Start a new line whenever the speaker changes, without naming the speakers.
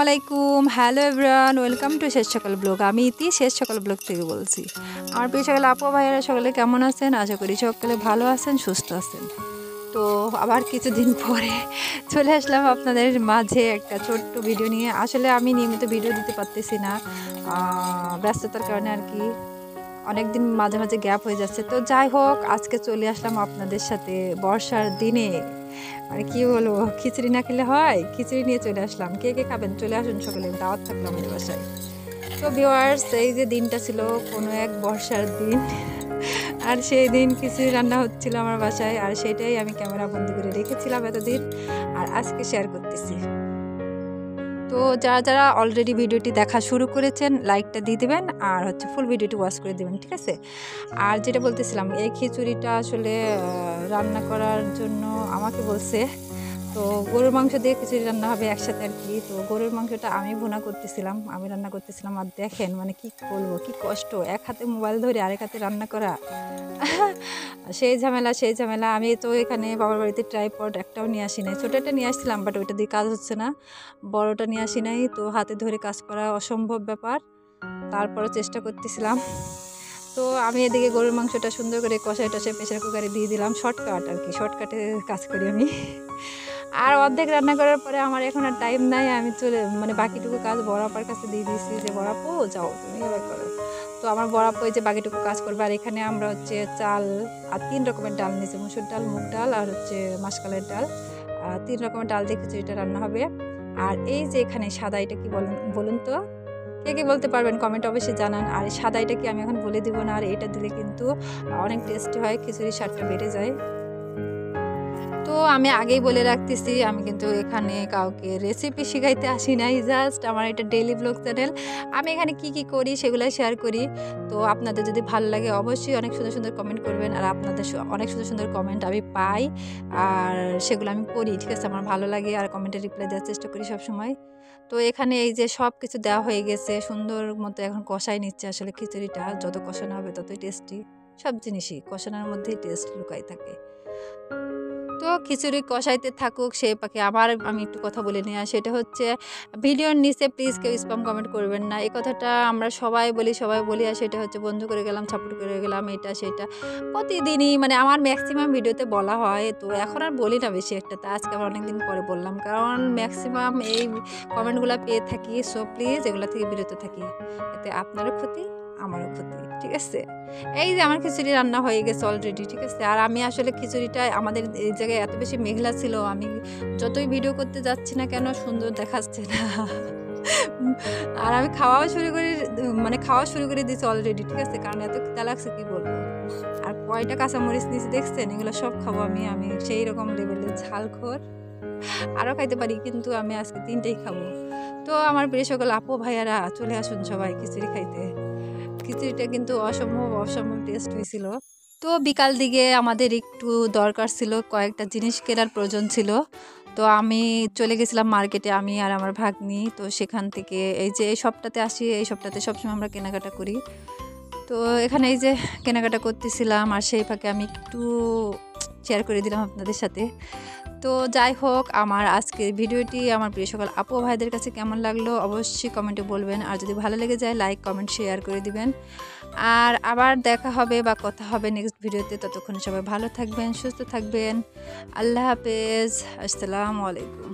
আলাইকুম, hello everyone, welcome to শেষ সকাল ব্লগ। আমি ইতি শেষ সকাল ব্লগ থেকে বলছি। আমার প্রিয় সকাল আপু ভাইয়েরা সকলে কেমন আছেন? আশা করি সকলে ভালো আছেন, সুস্থ আছেন। তো আবার কিছুদিন পরে চলে আসলাম আপনাদের মাঝে একটা ছোট্ট ভিডিও নিয়ে। আসলে আমি নিয়মিত ভিডিও দিতে পারতেছি না, ব্যস্ততার কারণে আর কি। অনেকদিন মাঝে মাঝে গ্যাপ হয়ে যাচ্ছে। তো যাই হোক, আজকে চলে আসলাম আপনাদের সাথে বর্ষার দিনে। মানে কি বলবো, খিচুড়ি না খেলে হয়, খিচুড়ি নিয়ে চলে আসলাম। কে কে খাবেন চলে আসুন, সকলে দাওয়াত থাকলো আমাদের বাসায়। তো ভিউয়ার্স, এই যে দিনটা ছিল কোনো এক বর্ষার দিন, আর সেই দিন খিচুড়ি রান্না হচ্ছিল আমার বাসায়, আর সেটাই আমি ক্যামেরা বন্দি করে রেখেছিলাম এতদিন, আর আজকে শেয়ার করতেছি। তো যারা যারা অলরেডি ভিডিওটি দেখা শুরু করেছেন, লাইকটা দিয়ে দেবেন, আর হচ্ছে ফুল ভিডিওটি ওয়াচ করে দেবেন, ঠিক আছে? আর যেটা বলতেছিলাম, এই খিচুড়িটা আসলে রান্না করার জন্য আমাকে বলছে। তো গরুর মাংস দিয়ে খিচুড়ি রান্না হবে একসাথে আর কি। তো গরুর মাংসটা আমি ভুনা করতেছিলাম, আমি রান্না করতেছিলাম। আর দেখেন মানে কি বলবো, কি কষ্ট, এক হাতে মোবাইল ধরে আরেক হাতে রান্না করা। সেই ঝামেলা সেই ঝামেলা। আমি তো এখানে বাবার বাড়িতে ট্রাইপড একটাও নিয়ে আসি নাই। ছোটো একটা নিয়ে আসছিলাম, বাট ওইটা দিয়ে কাজ হচ্ছে না। বড়টা নিয়ে আসি নাই, তো হাতে ধরে কাজ করা অসম্ভব ব্যাপার। তারপরও চেষ্টা করতেছিলাম। তো আমি এদিকে গরুর মাংসটা সুন্দর করে কষাই টষাই প্রেশার কুকারে দিয়ে দিলাম। শর্টকাট আর কি, শর্টকাটে কাজ করি আমি। আর অর্ধেক রান্না করার পরে আমার এখন আর টাইম নাই, আমি মানে বাকিটুকু কাজ বড় আপার কাছে দিয়ে দিয়েছি যে বড় আপু যাও তুমি এবার করো। তো আমার বড় আপু যে বাকিটুকু কাজ করবে। আর এখানে আমরা হচ্ছে চাল আর 3 রকমের ডাল নিয়েছি, মুসুর ডাল, মুগ ডাল আর হচ্ছে মাসকলাইয়ের ডাল। 3 রকমের ডাল দিয়ে খিচুড়িটা রান্না হবে। আর এই যে এখানে সাদা, এটা কি বলুন তো, কে কে বলতে পারবেন কমেন্ট অবশ্যই জানান। আর সাদা এটা কি আমি এখন বলে দিব না, আর এটা দিলে কিন্তু অনেক টেস্টি হয়, খিচুড়ির স্বাদটা বেড়ে যায়। তো আমি আগেই বলে রাখতেছি, আমি কিন্তু এখানে কাউকে রেসিপি শিখাইতে আসি নাই, জাস্ট আমার এটা ডেইলি ব্লগ চ্যানেল। আমি এখানে কি কি করি সেগুলাই শেয়ার করি। তো আপনাদের যদি ভালো লাগে অবশ্যই অনেক সুন্দর সুন্দর কমেন্ট করবেন, আর আপনাদের অনেক সুন্দর সুন্দর কমেন্ট আমি পাই, আর সেগুলো আমি পড়ি, ঠিক আছে? আমার ভালো লাগে, আর কমেন্টে রিপ্লাই দেওয়ার চেষ্টা করি সবসময়। তো এখানে এই যে সব কিছু দেওয়া হয়ে গেছে, সুন্দর মতো এখন কষাই নিচ্ছে। আসলে খিচুড়িটা যত কষানো হবে ততই টেস্টি। সব জিনিসই কষানোর মধ্যেই টেস্ট লুকাই থাকে। তো খিচুড়ি কষাইতে থাকুক, সেই পাখি আমি একটু কথা বলে নিয়ে আসি। সেটা হচ্ছে, ভিডিওর নিচে প্লিজ কেউ স্প্যাম কমেন্ট করবেন না। এই কথাটা আমরা সবাই বলি, আর সেটা হচ্ছে বন্ধ করে গেলাম, সাপোর্ট করে গেলাম, এটা সেটা প্রতিদিনই মানে আমার ম্যাক্সিমাম ভিডিওতে বলা হয়। তো এখন আর বলি না বেশি একটা, তা আজকে আবার অনেকদিন পরে বললাম, কারণ ম্যাক্সিমাম এই কমেন্টগুলো পেয়ে থাকি। সো প্লিজ এগুলো থেকে বিরত থাকি, এতে আপনারও ক্ষতি আমারও ক্ষতি, ঠিক আছে? এই যে আমার খিচুড়ি রান্না হয়ে গেছে অলরেডি, ঠিক আছে? আর আমি আসলে খিচুড়িটা, আমাদের এই জায়গায় এত বেশি মেঘলা ছিল, আমি যতই ভিডিও করতে যাচ্ছি না কেন সুন্দর দেখাচ্ছে না। আর আমি খাওয়া শুরু করে দিয়েছি অলরেডি, ঠিক আছে? কারণ এত খিদা লাগছে কি বলবো। আর কয়টা কাঁচামরিচ নিয়েছি দেখছেন, এগুলো সব খাবো আমি সেই রকম লেভেলের ঝালখোর। আরও খাইতে পারি, কিন্তু আমি আজকে 3টেই খাবো। তো আমার প্রিয় সকল আপু ভাইয়ারা চলে আসুন সবাই খিচুড়ি খাইতে। খিচুড়িটা কিন্তু অসম্ভব টেস্ট হয়েছিল। তো বিকাল দিকে আমাদের একটু দরকার ছিল, কয়েকটা জিনিস কেনার প্রয়োজন ছিল। তো আমি চলে গেছিলাম মার্কেটে, আমি আর আমার ভাগ্নি। তো সেখান থেকে এই যে এই সপ্তাহতে আসি, এই সপ্তাহতে সবসময় আমরা কেনাকাটা করি। তো এখানে এই যে কেনাকাটা করতেছিলাম, আর সেই ফাঁকে আমি একটু শেয়ার করে দিলাম আপনাদের সাথে। তো যাই হোক, আমার আজকের ভিডিওটি আমার প্রিয় সকল আপু ভাইদের কাছে কেমন লাগলো অবশ্যই কমেন্টে বলবেন, আর যদি ভালো লেগে যায় লাইক কমেন্ট শেয়ার করে দিবেন। আর আবার দেখা হবে বা কথা হবে নেক্সট ভিডিওতে। ততক্ষণ সবাই ভালো থাকবেন, সুস্থ থাকবেন। আল্লাহ হাফেজ, আসসালামু আলাইকুম।